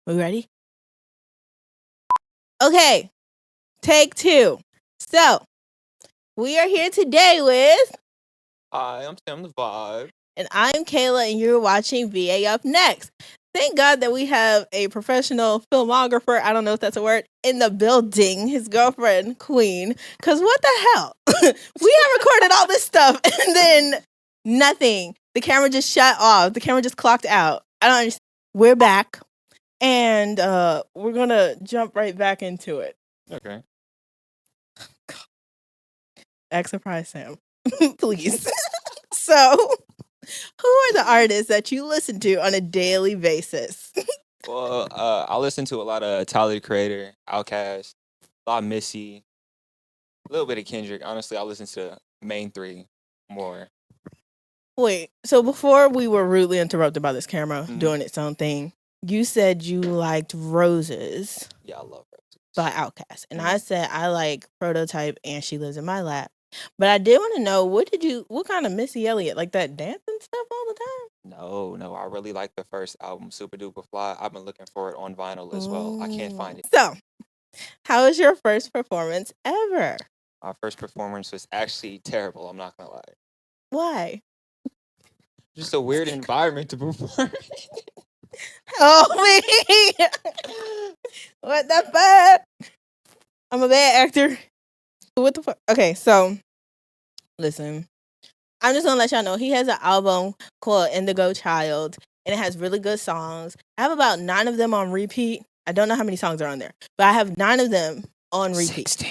We ready? Okay, take 2. So, we are here today with... Hi, I'm Sam the Vibe. And I'm Kaylah, and you're watching VA Up Next. Thank God that we have a professional filmographer, I don't know if that's a word, in the building, his girlfriend, Queen. Because what the hell? We have recorded all this stuff, and then nothing. The camera just shut off. The camera just clocked out. I don't understand. We're back, and we're going to jump right back into it. Okay. Act surprise, Sam. Please. So, who are the artists that you listen to on a daily basis? Well, I listen to a lot of Tyler the Creator, Outkast, a lot of Missy, a little bit of Kendrick. Honestly, I listen to the main 3 more. Wait, so before we were rudely interrupted by this camera doing its own thing, you said you liked Roses. Yeah, I love Roses. By Outkast. And I said I like Prototype and She Lives in My Lap. But I did want to know, what kind of Missy Elliott, like that dancing stuff all the time? No, I really like the first album, Super Duper Fly. I've been looking for it on vinyl as well. I can't find it. So, how was your first performance ever? My first performance was actually terrible, I'm not gonna lie. Why? Just a weird environment to perform. Oh, me! What the fuck? I'm a bad actor. What the fuck? Okay, so listen. I'm just gonna let y'all know he has an album called Indigo Child, and it has really good songs. I have about 9 of them on repeat. I don't know how many songs are on there, but I have 9 of them on repeat. 16.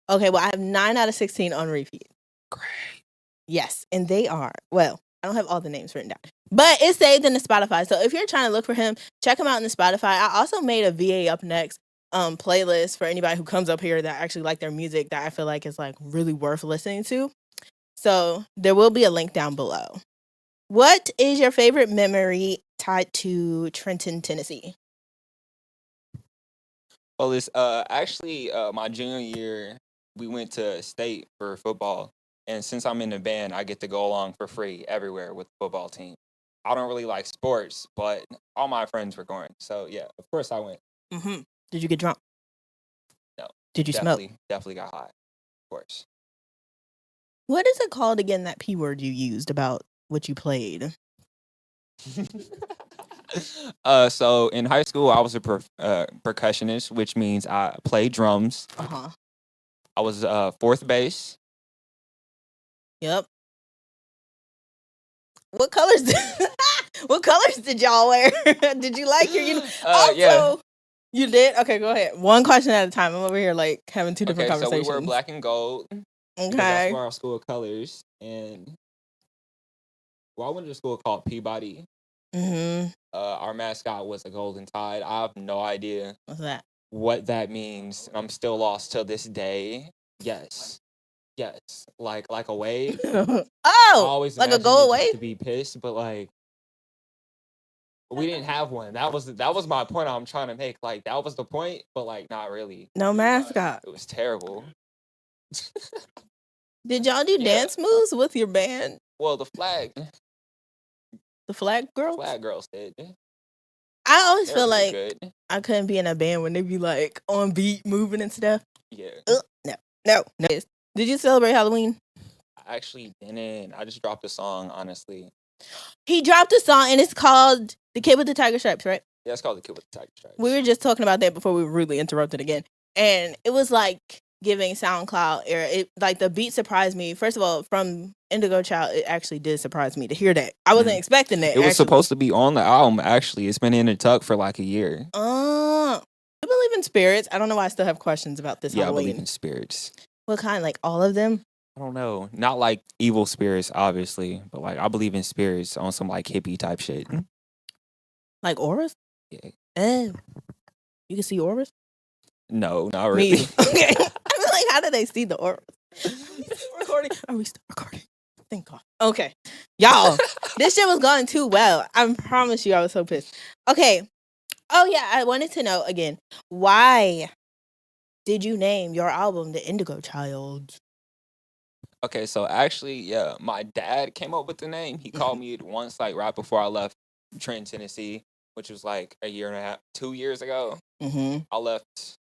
Okay, well, I have 9 out of 16 on repeat. Great. Yes, and they are, well, I don't have all the names written down, but it's saved in the Spotify. So if you're trying to look for him, check him out in the Spotify. I also made a VA Up Next playlist for anybody who comes up here that actually like their music that I feel like is like really worth listening to. So there will be a link down below. What is your favorite memory tied to Trenton, Tennessee? Well, it's actually my junior year. We went to state for football, and since I'm in the band, I get to go along for free everywhere with the football team. I don't really like sports, but all my friends were going, so yeah, of course I went. Mm-hmm. Did you get drunk? No. Did you smoke? Definitely got high, of course. What is it called again, that P word you used about what you played? So in high school, I was a percussionist, which means I played drums. Uh-huh. I was 4th base. Yep. What colors did y'all wear? Did you like your uniform? Yeah. You did? Okay, go ahead. One question at a time. I'm over here like having 2 different conversations. So we were black and gold. Okay. That's where our school colors. And I went to a school called Peabody. Mm-hmm. Our mascot was a golden tide. I have no idea what that means. I'm still lost till this day. Yes, like a wave. Oh, like a gold wave. To be pissed, but like we didn't have one. That was my point I'm trying to make. Like that was the point, but like not really. No mascot. It was terrible. Did y'all do dance moves with your band? Well, the flag. The flag girls? Flag girls did. I always feel like I couldn't be in a band when they be like on beat, moving and stuff. Yeah. No. Did you celebrate Halloween? I actually didn't. I just dropped a song, honestly. He dropped a song and it's called The Kid with the Tiger Stripes, right? Yeah, it's called The Kid with the Tiger Stripes. We were just talking about that before we were rudely interrupted again. And it was like giving SoundCloud era. It like the beat surprised me. First of all, from Indigo Child, it actually did surprise me to hear that. I wasn't expecting that. It was supposed to be on the album, actually. It's been in the tuck for like a year. I believe in spirits. I don't know why I still have questions about this Halloween. I believe in spirits. What kind? Like all of them? I don't know. Not like evil spirits, obviously, but like I believe in spirits on some like hippie type shit. Like auras? Yeah. You can see auras? No, not really. Okay. I mean, like, how do they see the auras? Are we still recording? Thank God. Okay. Y'all, this shit was going too well. I promise you I was so pissed. Okay. Oh, yeah. I wanted to know again, why did you name your album The Indigo Child? Okay, so actually, yeah, my dad came up with the name. He called me once, like right before I left Trenton, Tennessee. which was like a year and a half, 2 years ago. Mm-hmm. I left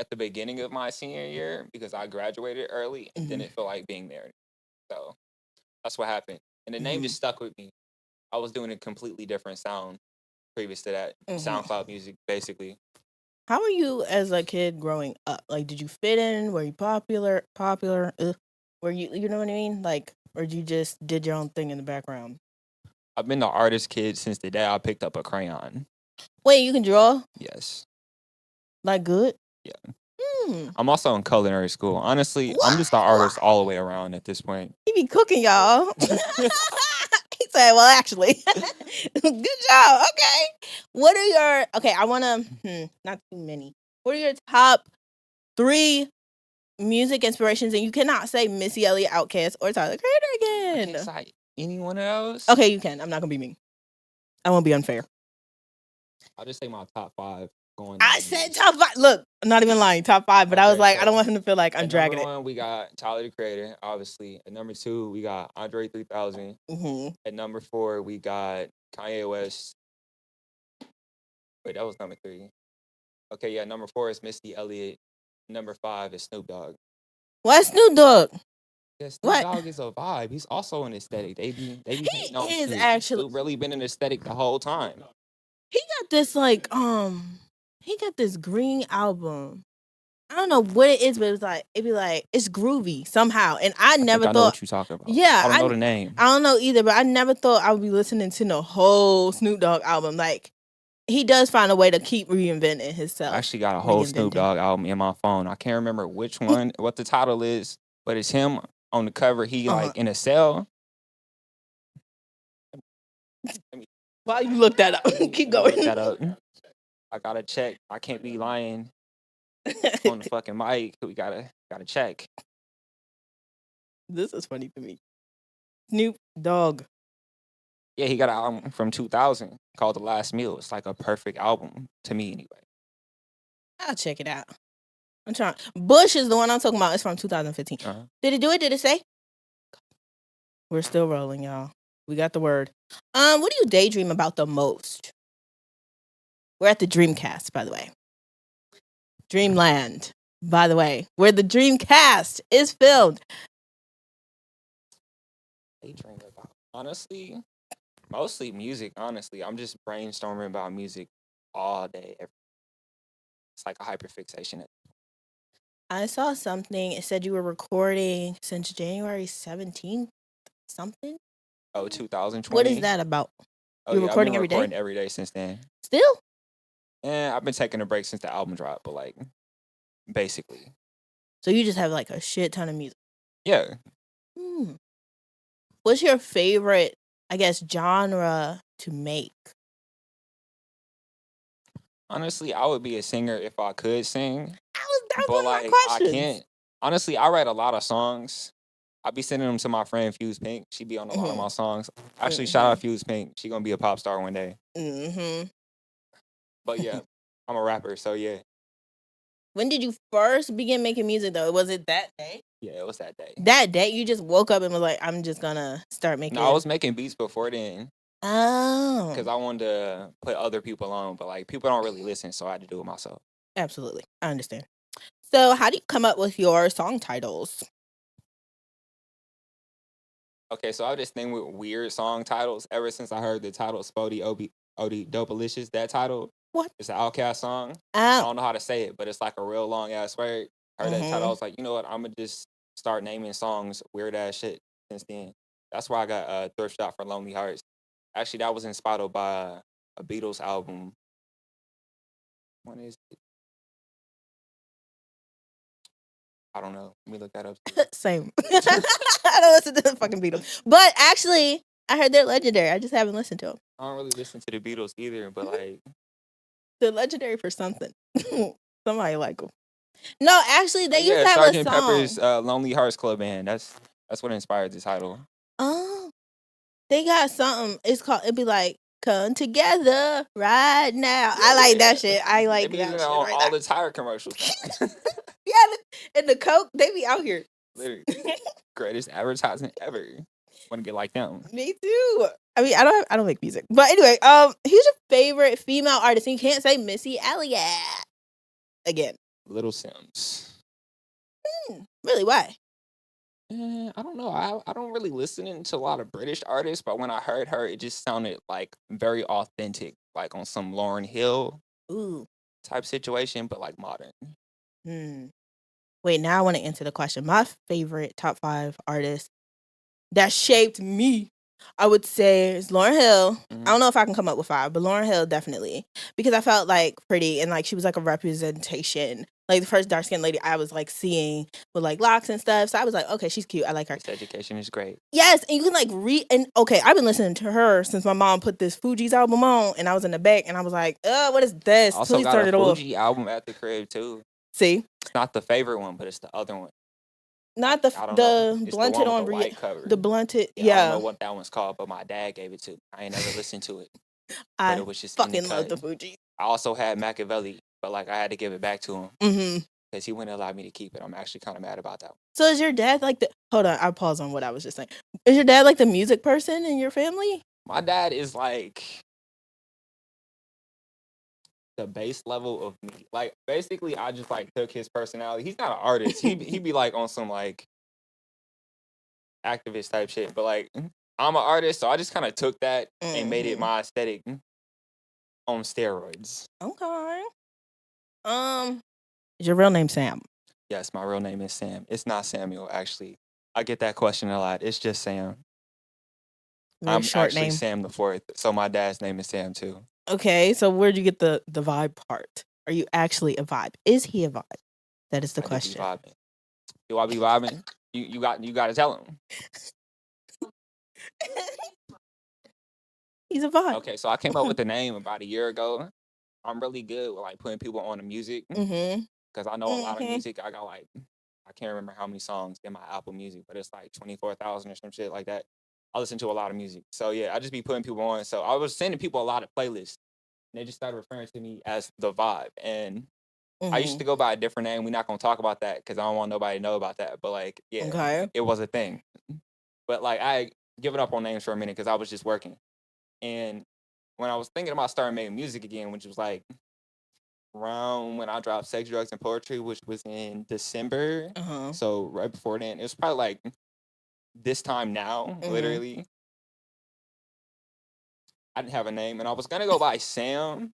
at the beginning of my senior year because I graduated early and Mm-hmm. didn't feel like being there. So that's what happened. And the name Mm-hmm. just stuck with me. I was doing a completely different sound previous to that. Mm-hmm. SoundCloud music, basically. How were you as a kid growing up? Like, did you fit in? Were you popular? Were you know what I mean? Like, or you just did your own thing in the background? I've been the artist kid since the day I picked up a crayon. Wait, you can draw? Yes. Like, good? Yeah. Hmm. I'm also in culinary school. Honestly, I'm What? just the artist all the way around at this point. He be cooking, y'all. He said, well, actually, good job. Okay. What are your, okay, I want to, not too many. What are your top 3 music inspirations? And you cannot say Missy Elliott, Outkast, or Tyler Creator I again. can't cite any one of those. Okay, you can. I'm not going to be mean. I won't be unfair. I'll just say my top 5 going. I said top 5. Look, I'm not even lying. Top 5, but I was Okay, like, I so don't want him to feel like I'm at dragging number it. 1, we got Tyler the Creator, obviously. At number 2, we got Andre 3000. Mm-hmm. At number 4, we got Kanye West. Wait, that was number 3. Okay, yeah, number 4 is Missy Elliott. Number 5 is Snoop Dogg. What Snoop Dogg? Yeah, Snoop What? Dogg is a vibe. He's also an aesthetic. They be hating on He is Snoop. actually. Snoop really been an aesthetic the whole time. He got this like he got this green album. I don't know what it is, but it'd be like it's groovy somehow. And I never I know thought what you're talking about. yeah, I don't know the name. I don't know either, but I never thought I would be listening to the whole Snoop Dogg album. Like he does find a way to keep reinventing himself. I actually got a whole Snoop Dogg album in my phone. I can't remember which one, what the title is, but it's him on the cover. He like in a cell. While you look that up, keep going. Look that up. I gotta check. I can't be lying on the fucking mic. We gotta check. This is funny to me. Snoop Dogg. Yeah, he got an album from 2000 called The Last Meal. It's like a perfect album to me, anyway. I'll check it out. I'm trying. Bush is the one I'm talking about. It's from 2015. Did it do it? Did it say? We're still rolling, y'all. We got the word. What do you daydream about the most? We're at the Dreamcast, by the way. Dreamland, by the way, where the Dreamcast is filmed. Daydream about, honestly, mostly music. Honestly, I'm just brainstorming about music all day. It's like a hyperfixation. I saw something. It said you were recording since January 17th, something. Oh, 2020. What is that about? Oh, You're yeah, recording I've been every day? recording every day since then. Still? Yeah, I've been taking a break since the album dropped, but like, basically. So you just have like a shit ton of music. Yeah. What's your favorite, I guess, genre to make? Honestly, I would be a singer if I could sing. That was But one of my like, I questions. can't. Honestly, I write a lot of songs. I be sending them to my friend Fusedpink. She be on a lot of my songs. Actually, shout out Fusedpink. She gonna be a pop star one day. But yeah, I'm a rapper, so yeah. When did you first begin making music though? Was it that day? Yeah, it was that day. That day you just woke up and was like, I'm just gonna start making. No, I was making beats before then. Oh. Because I wanted to put other people on, but like people don't really listen, so I had to do it myself. Absolutely. I understand. So how do you come up with your song titles? Okay, so I have this thing with weird song titles ever since I heard the title Spody OD Dopalicious. That title. What? It's an Outkast song. Oh. I don't know how to say it, but it's like a real long ass word. I heard that title. I was like, you know what? I'm gonna just start naming songs weird ass shit since then. That's why I got Thrift Shop for Lonely Hearts. Actually, that was inspired by a Beatles album. What is it? I don't know. Let me look that up. Same. I don't listen to the fucking Beatles. But actually, I heard they're legendary. I just haven't listened to them. I don't really listen to the Beatles either, but like... They're legendary for something. Somebody like them. No, actually, they used to have Sgt. a song. Pepper's Lonely Hearts Club Band. That's what inspired the title. Oh. They got something. It's called, it'd be like, come together right now. I like that shit. I like that shit on right all now. the tire commercials. Yeah, and the Coke, they be out here. Literally. Greatest advertising ever. Want to get like them. Me too. I mean, I don't make music, but anyway, who's your favorite female artist? And you can't say Missy Elliott again. Little Sims. Really? Why? I don't know. I don't really listen to a lot of British artists, but when I heard her, it just sounded like very authentic, like on some Lauryn Hill Ooh. type situation, but like modern. Wait, now I want to answer the question. My favorite top 5 artists that shaped me, I would say, is Lauryn Hill. I don't know if I can come up with 5, but Lauryn Hill definitely, because I felt like pretty and like she was like a representation, like the first dark skinned lady I was like seeing with like locks and stuff. So I was like, okay, she's cute. I like her. This education is great. Yes, and you can like read and okay, I've been listening to her since my mom put this Fuji's album on, and I was in the back and I was like, what is this? Also Please got turn a it off. Fuji album at the crib too. See, it's not the favorite one, but it's the other one. Not the blunted on the white cover. The blunted, yeah. I don't know what that one's called, but my dad gave it to me. I ain't never listened to it. I but it was just fucking love the Fuji. I also had Machiavelli, but like I had to give it back to him because he wouldn't allow me to keep it. I'm actually kind of mad about that one. So is your dad like the? Hold on, I'll pause on what I was just saying. Is your dad like the music person in your family? My dad is like the base level of me. Like basically, I just like took his personality. He's not an artist. He be like on some like activist type shit, but like I'm an artist, so I just kind of took that and made it my aesthetic on steroids. Okay. Is your real name Sam? Yes, my real name is Sam. It's not Samuel, actually. I get that question a lot. It's just Sam. Very I'm short actually name. Sam the Fourth, so my dad's name is Sam too. Okay, so where'd you get the vibe part? Are you actually a vibe? Is he a vibe? That is the question. Do I be vibing? You got to tell him. He's a vibe. Okay, so I came up with the name about a year ago. I'm really good with like putting people on the music because I know a lot of music. I got like I can't remember how many songs in my Apple Music, but it's like 24,000 or some shit like that. I listen to a lot of music, so yeah, I just be putting people on. So I was sending people a lot of playlists, and they just started referring to me as the Vibe. And I used to go by a different name. We're not gonna talk about that because I don't want nobody to know about that. But like, yeah, it was a thing. But like, I given up on names for a minute because I was just working. And when I was thinking about starting making music again, which was like around when I dropped Sex, Drugs, and Poetry, which was in December. So right before then, it was probably like this time now, literally. I didn't have a name, and I was gonna go by Sam,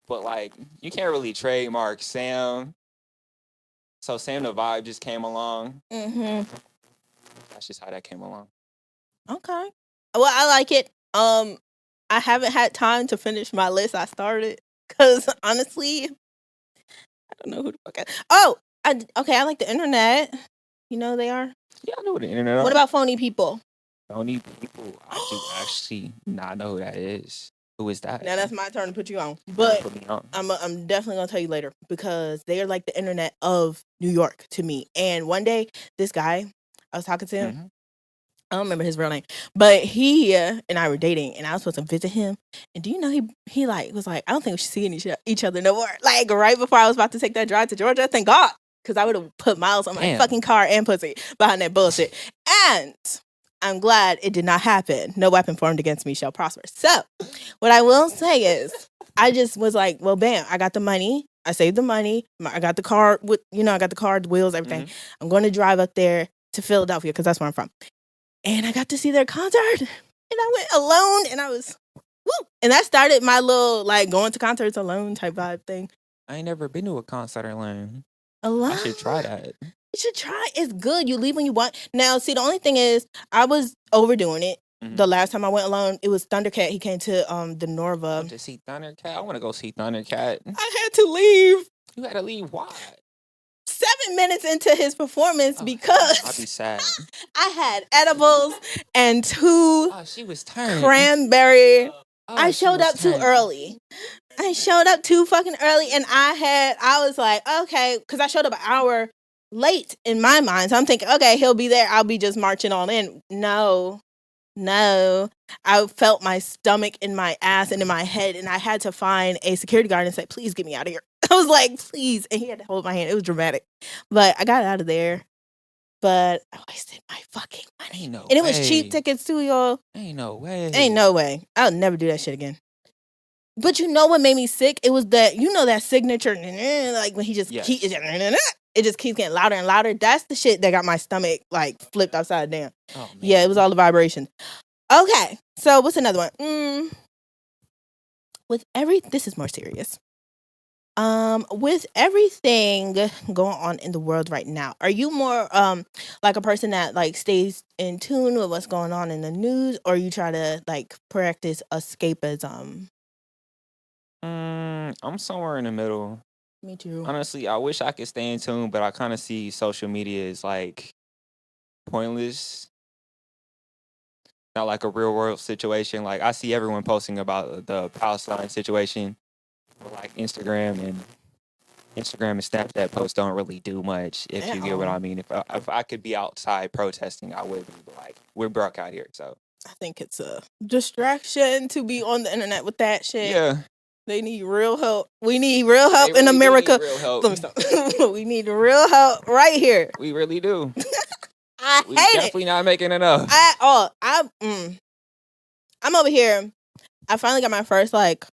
but like you can't really trademark Sam. So Sam the Vibe just came along. That's just how that came along. Okay. Well, I like it. I haven't had time to finish my list I started because honestly, I don't know who the fuck. I like the internet. You know who they are? Yeah, I know what the internet are. What about Phony People? Phony People? I do actually not know who that is. Who is that? Now that's my turn to put you on. But I'm definitely gonna tell you later because they are like the internet of New York to me. And one day, this guy, I was talking to him. I don't remember his real name, but he and I were dating, and I was supposed to visit him. And do you know he like was like, I don't think we should see each other no more. Like right before I was about to take that drive to Georgia, thank God, because I would have put miles on my fucking car and pussy behind that bullshit. And I'm glad it did not happen. No weapon formed against me shall prosper. So what I will say is, I just was like, well, bam, I got the money. I saved the money. I got the car with, I got the car, the wheels, everything. I'm going to drive up there to Philadelphia because that's where I'm from. And I got to see their concert, and I went alone, and I was, woo! And that started my little, like, going to concerts alone type vibe thing. I ain't never been to a concert alone. Alone? I should try that. You should try. It's good. You leave when you want. Now, see, the only thing is, I was overdoing it. The last time I went alone, it was Thundercat. He came to the Norva. To see Thundercat? I want to go see Thundercat. I had to leave. You had to leave? Why? 7 minutes into his performance because I'd be sad. I had edibles and 2 she was turned. Cranberry. I showed up too early. I showed up too fucking early, and I was like, okay, because I showed up an hour late in my mind. So I'm thinking, okay, he'll be there. I'll be just marching on in. No. I felt my stomach in my ass and in my head, and I had to find a security guard and say, please get me out of here. I was like, please. And he had to hold my hand. It was dramatic. But I got out of there. but I wasted my fucking money. Ain't no And it was cheap way. tickets too, y'all. Ain't no way. Ain't no way. I'll never do that shit again. But you know what made me sick? It was that, you know, that signature, like when he just Yes. it just keeps getting louder and louder. That's the shit that got my stomach like flipped upside down. Oh, man. Yeah, it was all the vibration. Okay, so what's another one? This is more serious. With everything going on in the world right now, are you more like a person that like stays in tune with what's going on in the news, or you try to like practice escapism? I'm somewhere in the middle. Me too. Honestly, I wish I could stay in tune, but I kind of see social media as like pointless. Not like a real world situation. Like I see everyone posting about the Palestine situation, but like Instagram and Snapchat posts don't really do much. If you get what I mean. If I could be outside protesting, I would be. But like we're broke out here, so I think it's a distraction to be on the internet with that shit. yeah. They need real help. We need real help They in really do America. need real help. Let me stop. We need real help right here. We really do. I We hate it definitely not making enough. at all. I'm over here. I finally got my first like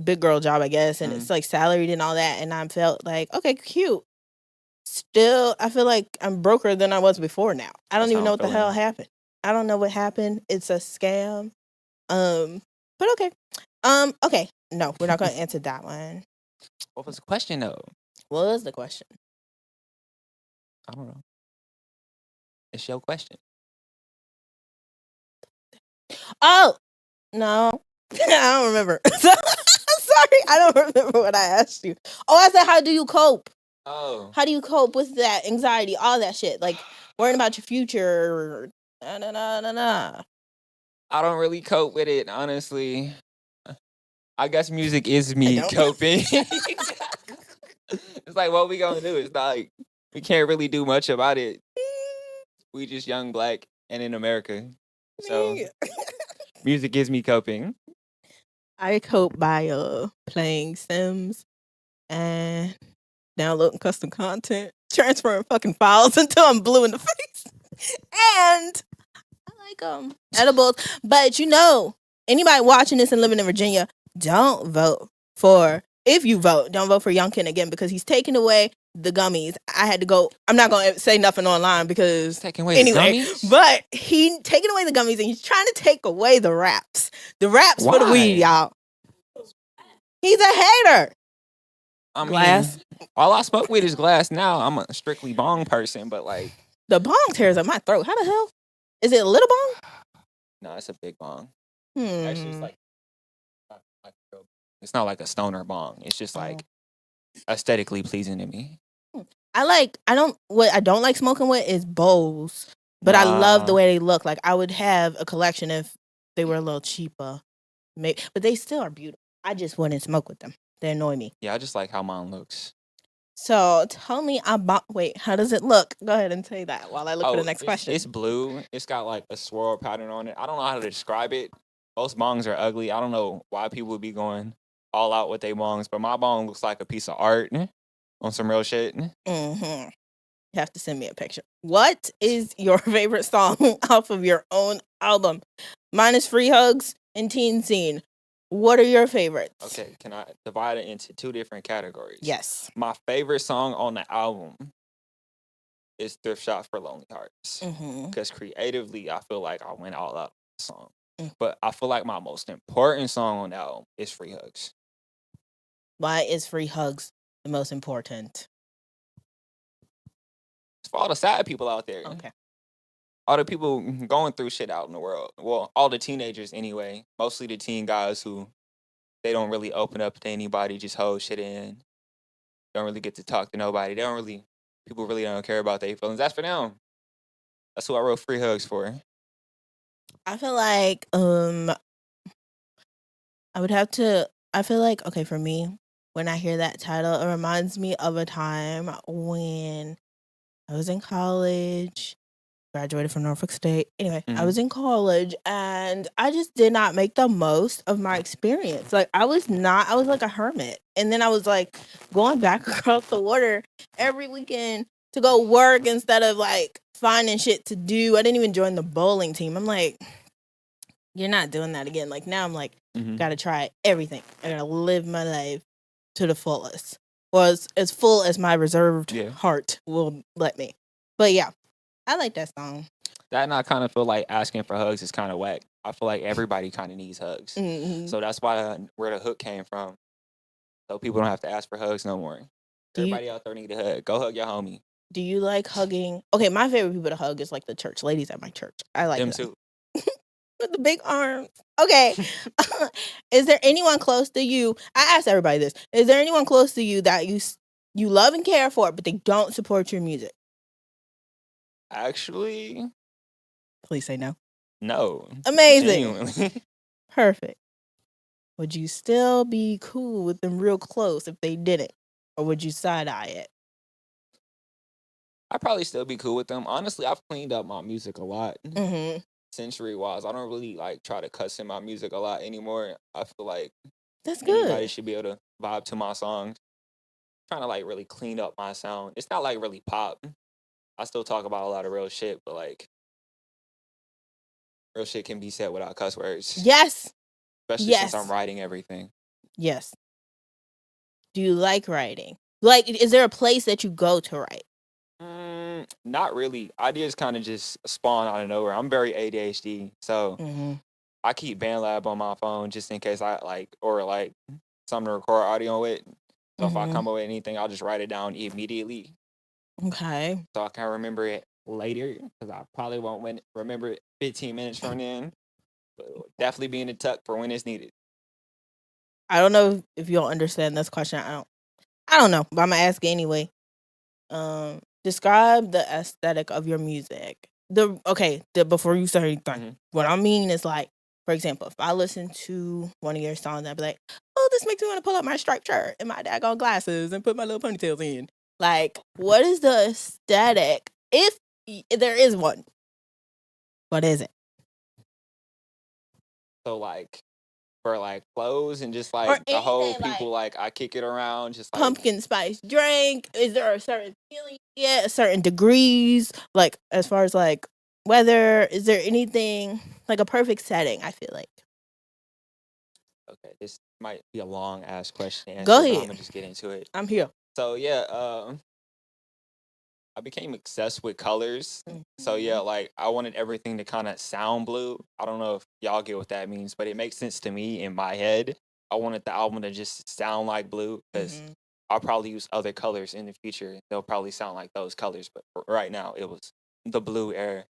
big girl job, I guess, and it's like salaried and all that, and I felt like, okay, cute. Still, I feel like I'm broker than I was before now. I don't even know what the hell happened. I don't know what happened. It's a scam. But okay. Okay. No, we're not gonna answer that one. What was the question though? What was the question? I don't know. It's your question. Oh no. I don't remember. Sorry, I don't remember what I asked you. Oh, I said, how do you cope? Oh. How do you cope with that anxiety, all that shit? Like worrying about your future. Nah. I don't really cope with it, honestly. I guess music is me coping. It's like, what we gonna do? It's like we can't really do much about it. We just young, black, and in America. So music is me coping. I cope by playing Sims and downloading custom content, transferring fucking files until I'm blue in the face. And I like edibles. But you know, anybody watching this and living in Virginia, don't vote for, if you vote, don't vote for Youngkin again, because he's taking away the gummies. I had to go, I'm not going to say nothing online because taking away the gummies? But he taking away the gummies and he's trying to take away the wraps. The wraps for the weed, y'all. He's a hater. I mean, glass. All I smoke with is glass now. I'm a strictly bong person, but like the bong tears up my throat. How the hell? Is it a little bong? No, it's a big bong. Actually, it's like it's not like a stoner bong. It's just like aesthetically pleasing to me. What I don't like smoking with is bowls, but I love the way they look. Like I would have a collection if they were a little cheaper, maybe, but they still are beautiful. I just wouldn't smoke with them. They annoy me. Yeah, I just like how mine looks. So tell me about. Wait, how does it look? Go ahead and say that while I look for the next question. It's blue. It's got like a swirl pattern on it. I don't know how to describe it. Most bongs are ugly. I don't know why people would be going all out with their bongs, but my bong looks like a piece of art on some real shit. You have to send me a picture. What is your favorite song off of your own album? Mine is Free Hugs and Teen Scene. What are your favorites? Okay, can I divide it into two different categories? Yes. My favorite song on the album is Thrift Shop for Lonely Hearts. Because creatively, I feel like I went all out with the song. But I feel like my most important song on the album is Free Hugs. Why is Free Hugs the most important? It's for all the sad people out there. Okay. All the people going through shit out in the world. Well, all the teenagers anyway. Mostly the teen guys who they don't really open up to anybody, just hold shit in. Don't really get to talk to nobody. People really don't care about their feelings. That's for them. That's who I wrote Free Hugs for. I feel like okay, for me, when I hear that title, it reminds me of a time when I was in college, graduated from Norfolk State. Anyway, I was in college and I just did not make the most of my experience. Like I was like a hermit. And then I was like going back across the water every weekend to go work instead of like finding shit to do. I didn't even join the bowling team. I'm like, you're not doing that again. Like now I'm like, gotta try everything. I gotta live my life to the fullest. Well, as full as my reserved heart will let me. But yeah, I like that song. That and I kind of feel like asking for hugs is kind of whack. I feel like everybody kind of needs hugs. So that's why where the hook came from. So people don't have to ask for hugs no more. Everybody out there need a hug. Go hug your homie. Do you like hugging? Okay, my favorite people to hug is like the church ladies at my church. I like them too. With the big arms. Okay. Is there anyone close to you? I asked everybody this. Is there anyone close to you that you love and care for, but they don't support your music? Actually, please say no. No. Amazing. Perfect. Would you still be cool with them real close if they didn't? Or would you side-eye it? I'd probably still be cool with them. Honestly, I've cleaned up my music a lot. Century-wise. I don't really like try to cuss in my music a lot anymore. I feel like that's good. Anybody should be able to vibe to my songs. I'm trying to like really clean up my sound. It's not like really pop. I still talk about a lot of real shit, but like real shit can be said without cuss words. Yes. Especially since I'm writing everything. Yes. Do you like writing? Like, is there a place that you go to write? Not really. Ideas kind of just spawn out of nowhere. I'm very ADHD, so I keep BandLab on my phone just in case I like something to record audio with. So if I come up with anything, I'll just write it down immediately. Okay. So I can remember it later because I probably won't remember it 15 minutes from then. But it'll definitely be in the tuck for when it's needed. I don't know if you'll understand this question. I don't know, but I'm gonna ask it anyway. Describe the aesthetic of your music. Before you start anything, what I mean is like, for example, if I listen to one of your songs, I'd be like, oh, this makes me want to pull up my striped shirt and my daggone glasses and put my little ponytails in. Like, what is the aesthetic? If there is one, what is it? So like, for like clothes and just like the whole people like I kick it around just like pumpkin spice drink. Is there a certain feeling? Yeah, a certain degrees. Like as far as like weather, is there anything like a perfect setting? I feel like. Okay, this might be a long ass question to answer. Go ahead. I'm gonna just get into it. I'm here. So yeah, I became obsessed with colors. So yeah, like I wanted everything to kind of sound blue. I don't know if y'all get what that means, but it makes sense to me in my head. I wanted the album to just sound like blue because I'll probably use other colors in the future. They'll probably sound like those colors, but right now it was the blue era.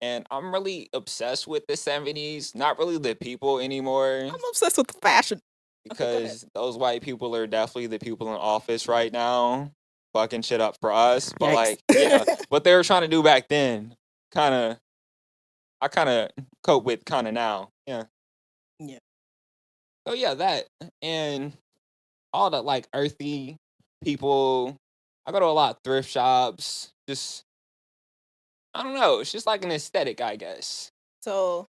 And I'm really obsessed with the 70s, not really the people anymore. I'm obsessed with the fashion. Because those white people are definitely the people in office right now. Fucking shit up for us, but like, yeah, what they were trying to do back then, I kind of cope with kind of now, yeah. So yeah, that and all the like earthy people. I go to a lot of thrift shops. Just I don't know. It's just like an aesthetic, I guess. So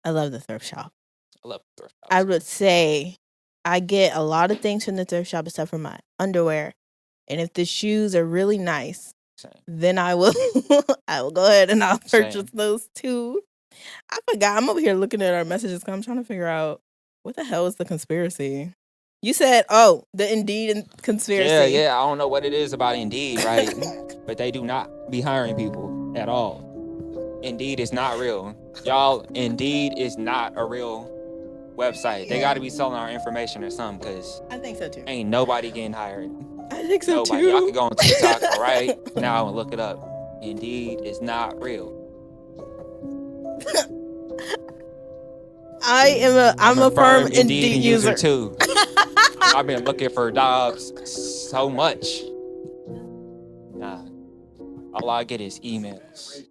I love the thrift shop. I love the thrift shop. I would say I get a lot of things from the thrift shop except for my underwear. And if the shoes are really nice, then I will go ahead and I'll purchase those too. I forgot. I'm over here looking at our messages because I'm trying to figure out what the hell is the conspiracy. You said, the Indeed conspiracy. Yeah. I don't know what it is about Indeed, right? But they do not be hiring people at all. Indeed is not real. Y'all, Indeed is not a real website. They got to be selling our information or something because I think so too. Ain't nobody getting hired. I think so too. Y'all can go on TikTok right now and look it up. Indeed is not real. I'm a firm Indeed user too. I've been looking for jobs so much. Nah, all I get is emails.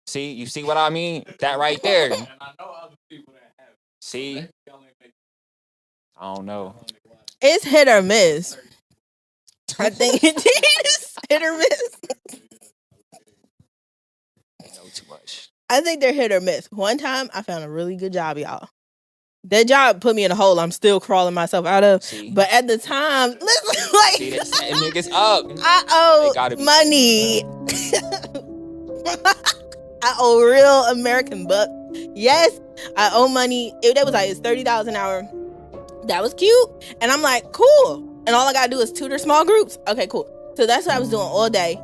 See, you see what I mean? That right there. See? I don't know. It's hit or miss. I think Indeed is hit or miss. No, too much. I think they're hit or miss. One time, I found a really good job, y'all. That job put me in a hole I'm still crawling myself out of. See? But at the time, listen, like... See, they're setting niggas up. I owe money. I owe real American buck. Yes, I owe money. That was like, it's $30 an hour. That was cute. And I'm like, cool. And all I gotta do is tutor small groups. Okay, cool. So that's what I was doing all day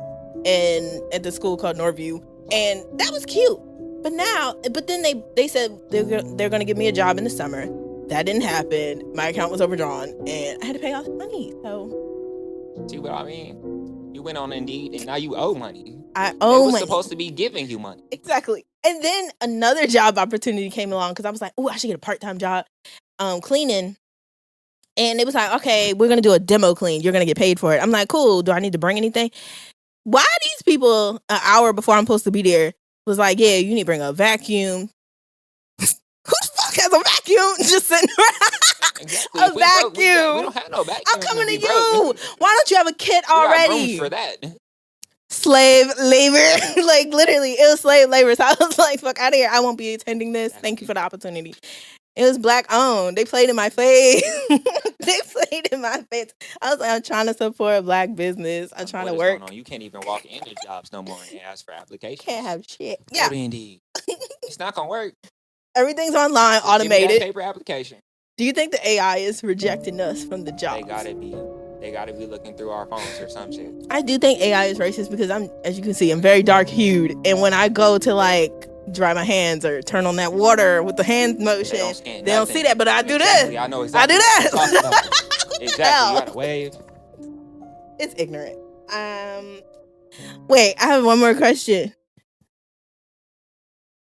at the school called Norview. And that was cute. But then they said they're gonna give me a job in the summer. That didn't happen. My account was overdrawn and I had to pay all the money. So see what I mean? You went on Indeed and now you owe money. I They owe was money. supposed to be giving you money. Exactly. And then another job opportunity came along because I was like, oh, I should get a part-time job cleaning. And it was like, okay, we're going to do a demo clean. You're going to get paid for it. I'm like, cool. Do I need to bring anything? Why are these people an hour before I'm supposed to be there was like, yeah, you need to bring a vacuum. Who the fuck has a vacuum just sitting around? Exactly. A vacuum. We don't have no vacuum. I'm coming to you. Why don't you have a kit already? We got room for that. Slave labor. Like, literally, it was slave labor. So I was like, fuck out of here. I won't be attending this. Thank you for the opportunity. It was black owned. They played in my face. They played in my face. I was like, I'm trying to support a black business. I'm trying to work. You can't even walk into jobs no more and ask for applications. Can't have shit. Yeah. Indeed. It's not going to work. Everything's online, automated. Give me that paper application. Do you think the AI is rejecting us from the jobs? They gotta be looking through our phones or some shit. I do think AI is racist because as you can see, I'm very dark hued. And when I go to like dry my hands or turn on that water with the hand motion, they don't see that, but I do this. I know exactly. I do that. Exactly. You gotta wave. It's ignorant. Wait, I have one more question.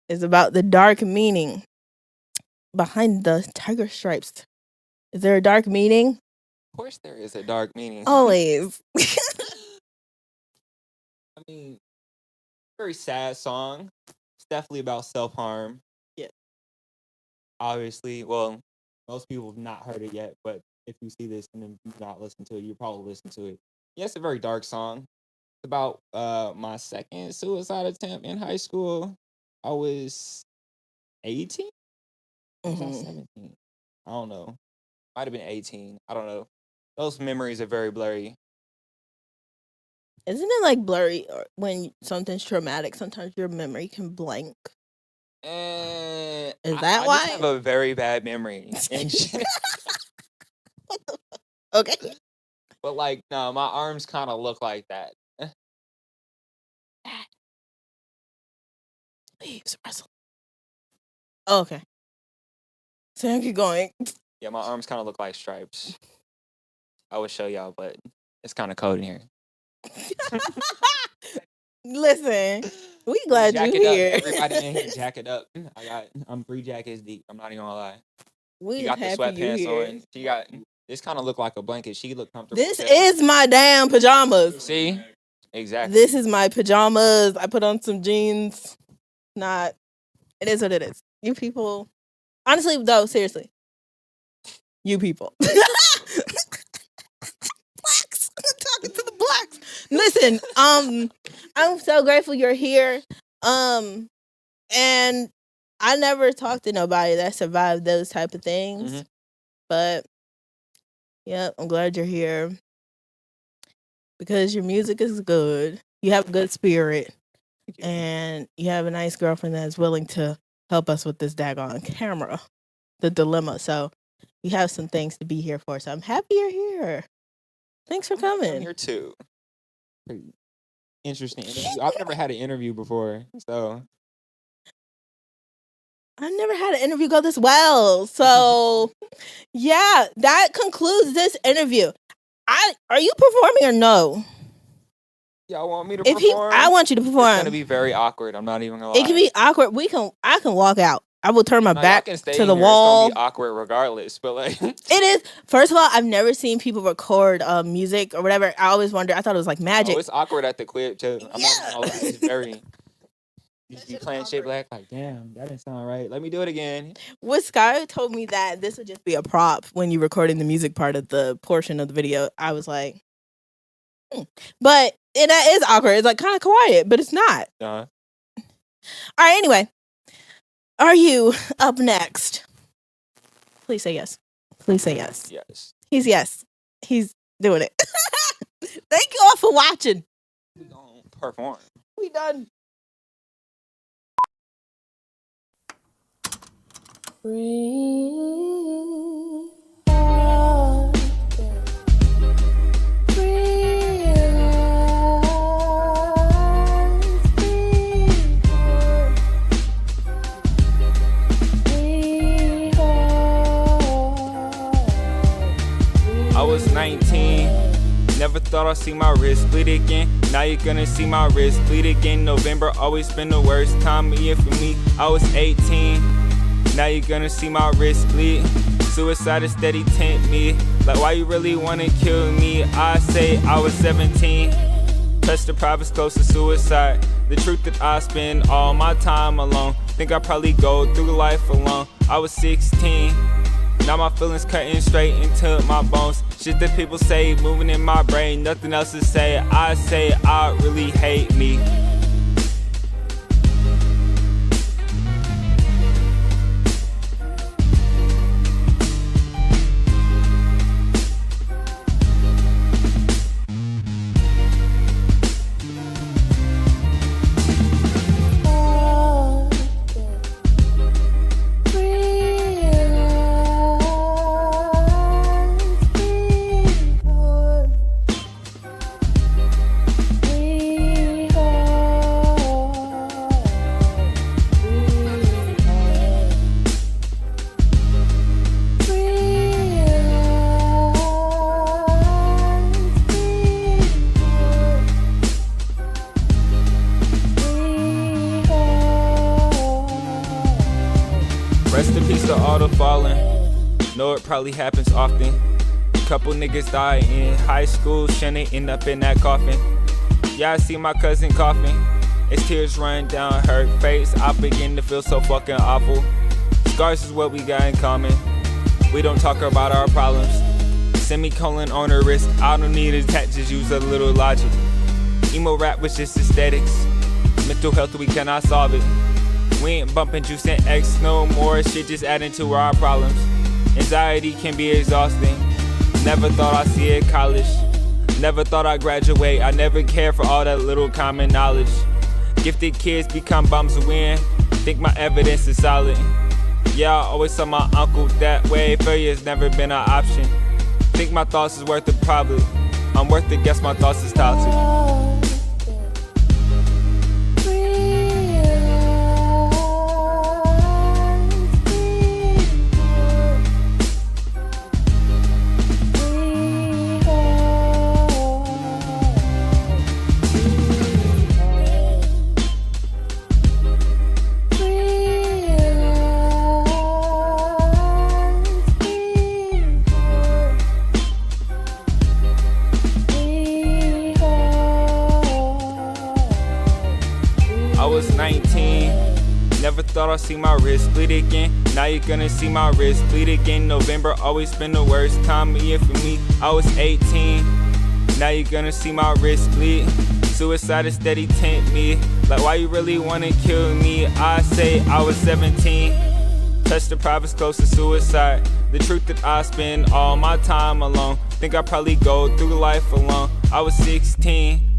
It's about the dark meaning behind the tiger stripes. Is there a dark meaning? Of course there is a dark meaning. Always. I mean, very sad song. It's definitely about self-harm. Yeah. Obviously, well, most people have not heard it yet, but if you see this and then you not listen to it, you probably listen to it. Yeah, it's a very dark song. It's about my second suicide attempt in high school. I was 18? Was I 17? I don't know. Might have been 18. I don't know. Those memories are very blurry. Isn't it like blurry when something's traumatic? Sometimes your memory can blank. Is that why? I just have a very bad memory. What the fuck? Okay. But like, no, my arms kind of look like that. Leaves wrestle. Oh, okay. So I keep going. Yeah, my arms kind of look like stripes. I would show y'all, but it's kind of cold in here. Listen, we glad you here. Everybody in here, jack it up. I'm 3 jackets deep. I'm not even gonna lie. We got the sweatpants on. She got this kind of look like a blanket. She look comfortable. This is my damn pajamas. See, exactly. This is my pajamas. I put on some jeans. It is what it is. You people, honestly, though, seriously, you people. Blacks. I'm talking to the blacks. Listen, I'm so grateful you're here. And I never talked to nobody that survived those type of things. But yeah, I'm glad you're here. Because your music is good. You have a good spirit. And you have a nice girlfriend that's willing to help us with this daggone camera. The dilemma. So you have some things to be here for. So I'm happy you're here. Thanks for coming. I'm here too. Pretty interesting interview. I've never had an interview before, so I never had an interview go this well. So yeah, that concludes this interview. Are you performing or no? Y'all want me to perform? I want you to perform. It's gonna be very awkward. I'm not even gonna lie. It can be awkward. I can walk out. I will turn my back to the It's wall. gonna be awkward regardless, but like it is. First of all, I've never seen people record music or whatever. I always wonder. I thought it was like magic. Oh, it's awkward at the clip too. I'm not gonna lie. It's very. You be playing shit black like, damn, that didn't sound right. Let me do it again. Sky told me that this would just be a prop when you're recording the music part of the portion of the video. I was like, but that is awkward. It's like kind of quiet, but it's not. Uh-huh. All right. Anyway, are you up next? Please say yes. Please say yes. Yes. He's doing it. Thank you all for watching. We gonna perform. We done. I was 19, never thought I'd see my wrist bleed again. Now you're gonna see my wrist bleed again. November always been the worst time of year for me. I was 18, now you're gonna see my wrist bleed. Suicide is steady tempt me, like why you really wanna kill me? I say I was 17, touched the privates close to suicide. The truth that I spend all my time alone, think I probably go through life alone. I was 16, now my feelings cutting straight into my bones. Shit that people say moving in my brain, nothing else to say. I say I really hate me. Rest in peace to all the fallen. Know it probably happens often. Couple niggas die in high school, shouldn't end up in that coffin. Yeah, I see my cousin coughing. As tears run down her face, I begin to feel so fucking awful. Scars is what we got in common. We don't talk about our problems. Semicolon on her wrist, I don't need a tat, just use a little logic. Emo rap was just aesthetics. Mental health, we cannot solve it. We ain't bumping juice and X no more, shit just adding to our problems. Anxiety can be exhausting. Never thought I'd see it college. Never thought I'd graduate. I never cared for all that little common knowledge. Gifted kids become bums to win. Think my evidence is solid. Yeah, I always saw my uncle that way. Failure's never been an option. Think my thoughts is worth the profit. I'm worth it, guess my thoughts is toxic. I was 19, never thought I'd see my wrist bleed again. Now you're gonna see my wrist bleed again. November always been the worst time of year for me. I was 18, now you're gonna see my wrist bleed. Suicide is steady tempt me, like why you really wanna kill me? I say I was 17, touched the privates close to suicide. The truth that I spend all my time alone, think I probably go through life alone. I was 16,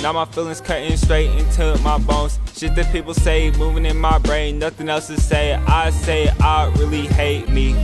now my feelings cutting straight into my bones. Shit that people say moving in my brain, nothing else to say. I say I really hate me.